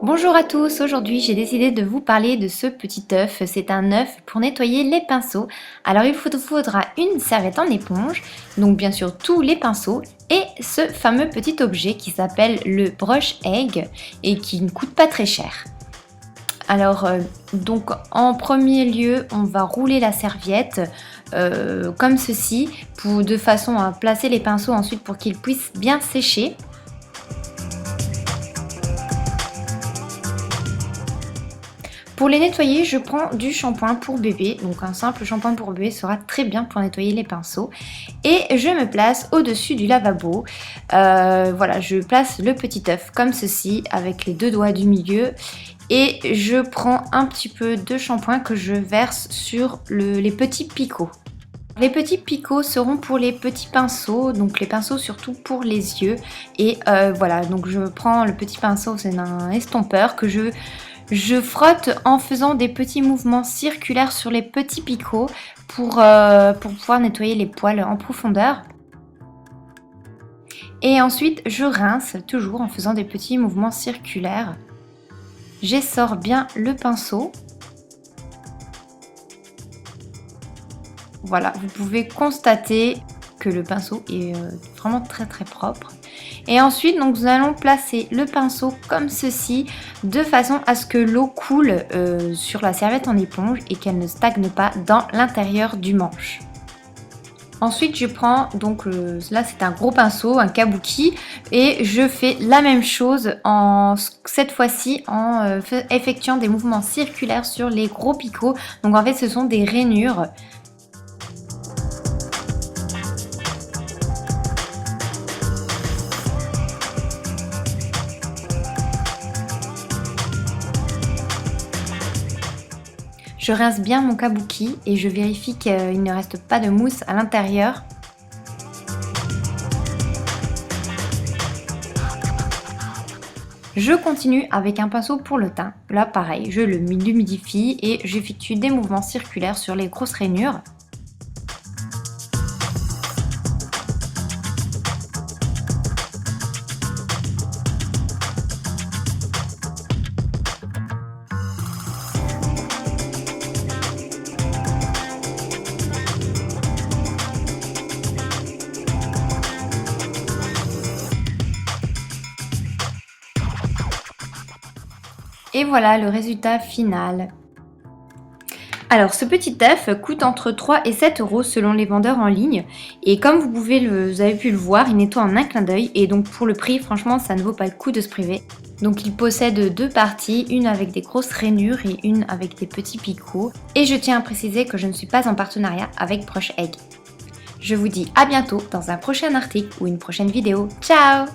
Bonjour à tous, aujourd'hui j'ai décidé de vous parler de ce petit œuf. C'est un œuf pour nettoyer les pinceaux. Alors il vous faudra une serviette en éponge, donc bien sûr tous les pinceaux et ce fameux petit objet qui s'appelle le brush egg et qui ne coûte pas très cher. Alors donc en premier lieu on va rouler la serviette comme ceci de façon à placer les pinceaux ensuite pour qu'ils puissent bien sécher. Pour les nettoyer, je prends du shampoing pour bébé, donc un simple shampoing pour bébé sera très bien pour nettoyer les pinceaux. Et je me place au-dessus du lavabo. Voilà, je place le petit œuf comme ceci avec les deux doigts du milieu. Et je prends un petit peu de shampoing que je verse sur les petits picots. Les petits picots seront pour les petits pinceaux, donc les pinceaux surtout pour les yeux. Et voilà, donc je prends le petit pinceau, c'est un estompeur que je frotte en faisant des petits mouvements circulaires sur les petits picots pour pouvoir nettoyer les poils en profondeur. Et ensuite, je rince toujours en faisant des petits mouvements circulaires. J'essore bien le pinceau. Voilà, vous pouvez constater que le pinceau est vraiment très propre. Et ensuite, donc, nous allons placer le pinceau comme ceci, de façon à ce que l'eau coule sur la serviette en éponge et qu'elle ne stagne pas dans l'intérieur du manche. Ensuite, je prends, donc là c'est un gros pinceau, un kabuki, et je fais la même chose cette fois-ci en effectuant des mouvements circulaires sur les gros picots. Donc en fait, ce sont des rainures. Je rince bien mon kabuki et je vérifie qu'il ne reste pas de mousse à l'intérieur. Je continue avec un pinceau pour le teint. Là pareil, je l'humidifie et j'effectue des mouvements circulaires sur les grosses rainures. Et voilà le résultat final. Alors ce petit œuf coûte entre 3 et 7 € selon les vendeurs en ligne. Et comme vous avez pu le voir, il nettoie en un clin d'œil. Et donc pour le prix, franchement, ça ne vaut pas le coup de se priver. Donc il possède deux parties, une avec des grosses rainures et une avec des petits picots. Et je tiens à préciser que je ne suis pas en partenariat avec Brush Egg. Je vous dis à bientôt dans un prochain article ou une prochaine vidéo. Ciao!